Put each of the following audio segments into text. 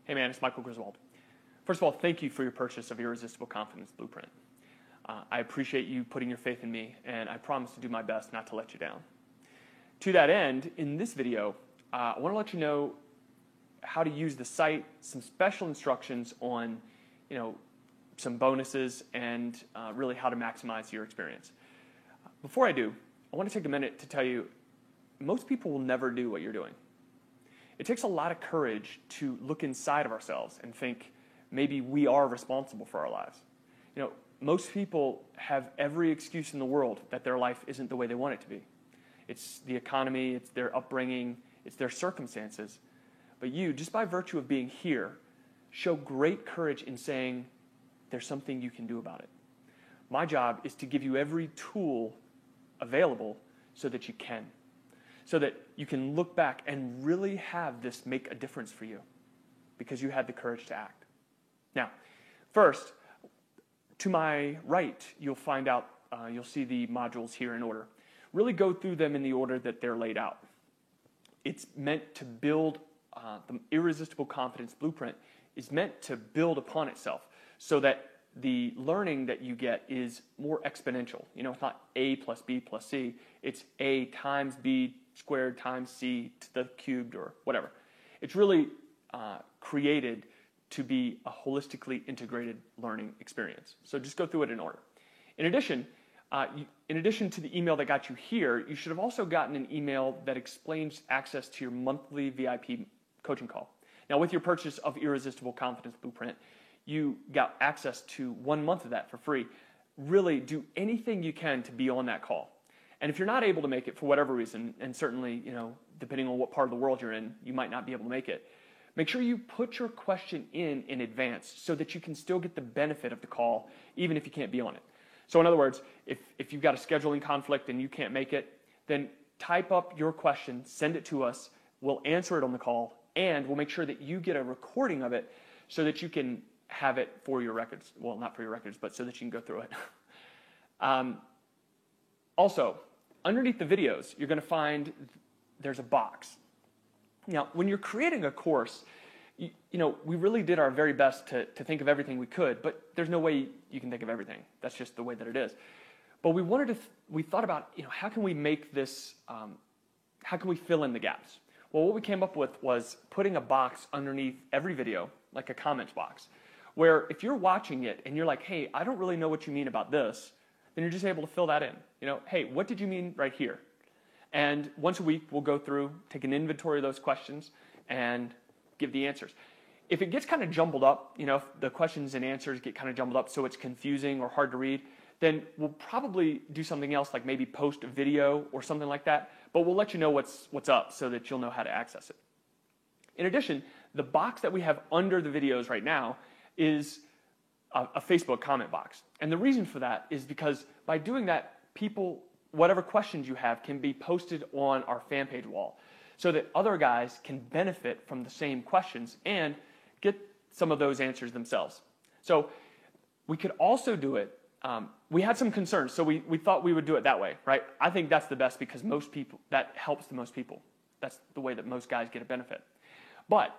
Hey man, it's Michael Griswold. First of all, thank you for your purchase of Irresistible Confidence Blueprint. I appreciate you putting your faith in me, and I promise to do my best not to let you down. To that end, in this video, I want to let you know how to use the site, some special instructions on, some bonuses, and really how to maximize your experience. Before I do, I want to take a minute to tell you, most people will never do what you're doing. It takes a lot of courage to look inside of ourselves and think maybe we are responsible for our lives. Most people have every excuse in the world that their life isn't the way they want it to be. It's the economy, it's their upbringing, it's their circumstances. But you, just by virtue of being here, show great courage in saying there's something you can do about it. My job is to give you every tool available so that you can. So that you can look back and really have this make a difference for you because you had the courage to act. Now, first, to my right, you'll see the modules here in order. Really go through them in the order that they're laid out. It's meant to build, the Irresistible Confidence Blueprint is meant to build upon itself so that the learning that you get is more exponential. It's not A plus B plus C. It's A times B squared times C to the cubed or whatever. It's really created to be a holistically integrated learning experience. So just go through it in order. In addition to the email that got you here, you should have also gotten an email that explains access to your monthly VIP coaching call. Now, with your purchase of Irresistible Confidence Blueprint, you got access to 1 month of that for free. Really do anything you can to be on that call. And if you're not able to make it for whatever reason, and certainly, depending on what part of the world you're in, you might not be able to make it, make sure you put your question in advance so that you can still get the benefit of the call, even if you can't be on it. So in other words, if you've got a scheduling conflict and you can't make it, then type up your question, send it to us, we'll answer it on the call, and we'll make sure that you get a recording of it so that you can have it for your records. Well, not for your records, but so that you can go through it. Also, underneath the videos, you're going to find there's a box. Now, when you're creating a course, we really did our very best to think of everything we could, but there's no way you can think of everything. That's just the way that it is. But we thought about, how can we make this, how can we fill in the gaps? Well, what we came up with was putting a box underneath every video, like a comments box, where if you're watching it and you're like, hey, I don't really know what you mean about this, then you're just able to fill that in. Hey, what did you mean right here? And once a week, we'll go through, take an inventory of those questions, and give the answers. If it gets kind of jumbled up, if the questions and answers get kind of jumbled up so it's confusing or hard to read, then we'll probably do something else, like maybe post a video or something like that, but we'll let you know what's up so that you'll know how to access it. In addition, the box that we have under the videos right now is a Facebook comment box. And the reason for that is because by doing that, whatever questions you have can be posted on our fan page wall so that other guys can benefit from the same questions and get some of those answers themselves. So we could also do it. We had some concerns, so we thought we would do it that way, right? I think that's the best because that helps the most people. That's the way that most guys get a benefit. But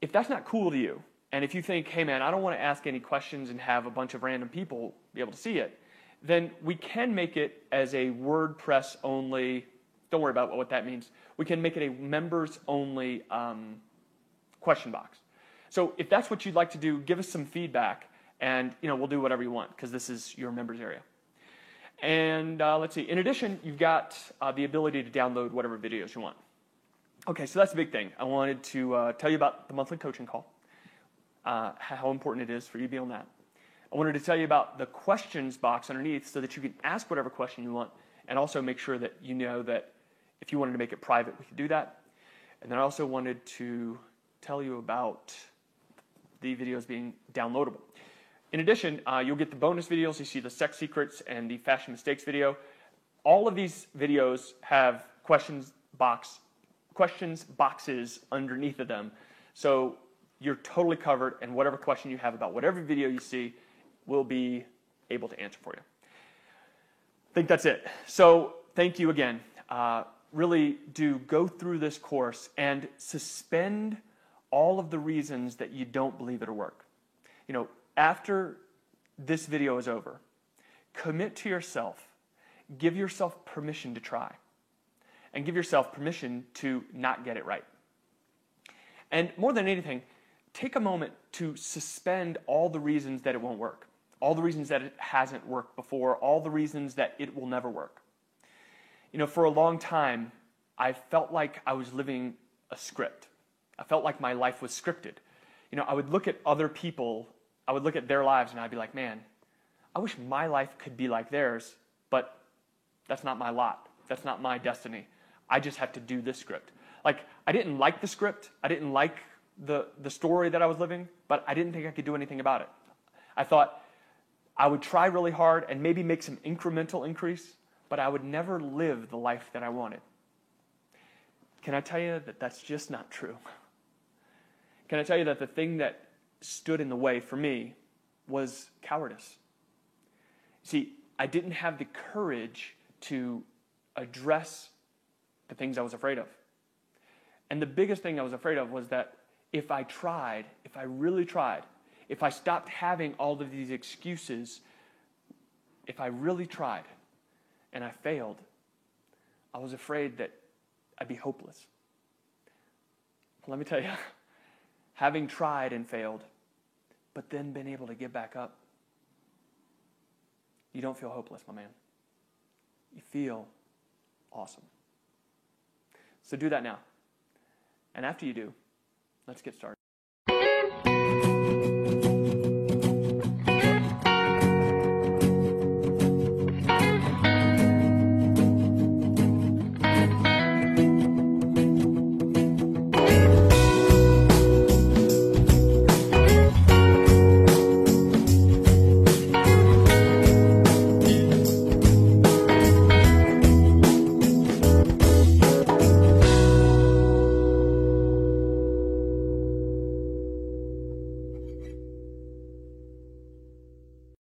if that's not cool to you, and if you think, hey man, I don't want to ask any questions and have a bunch of random people be able to see it, then we can make it as a WordPress only, don't worry about what that means. We can make it a members only question box. So if that's what you'd like to do, give us some feedback and we'll do whatever you want because this is your members area. And let's see, in addition, you've got the ability to download whatever videos you want. Okay, so that's a big thing. I wanted to tell you about the monthly coaching call, how important it is for you to be on that. I wanted to tell you about the questions box underneath so that you can ask whatever question you want and also make sure that you know that if you wanted to make it private, we could do that. And then I also wanted to tell you about the videos being downloadable. In addition, you'll get the bonus videos. You see the sex secrets and the fashion mistakes video. All of these videos have questions boxes underneath of them. So you're totally covered, and whatever question you have about whatever video you see, we'll be able to answer for you. I think that's it. So thank you again. Really do go through this course and suspend all of the reasons that you don't believe it'll work. After this video is over, commit to yourself. Give yourself permission to try. And give yourself permission to not get it right. And more than anything, take a moment to suspend all the reasons that it won't work. All the reasons that it hasn't worked before. All the reasons that it will never work. For a long time, I felt like I was living a script. I felt like my life was scripted. I would look at other people, I would look at their lives, and I'd be like, man, I wish my life could be like theirs, but that's not my lot. That's not my destiny. I just have to do this script. I didn't like the script. I didn't like the story that I was living, but I didn't think I could do anything about it. I thought I would try really hard and maybe make some incremental increase, but I would never live the life that I wanted. Can I tell you that that's just not true? Can I tell you that the thing that stood in the way for me was cowardice? See, I didn't have the courage to address the things I was afraid of. And the biggest thing I was afraid of was that if I tried, if I really tried, if I stopped having all of these excuses, if I really tried and I failed, I was afraid that I'd be hopeless. Let me tell you, having tried and failed, but then been able to get back up, you don't feel hopeless, my man. You feel awesome. So do that now. And after you do, let's get started.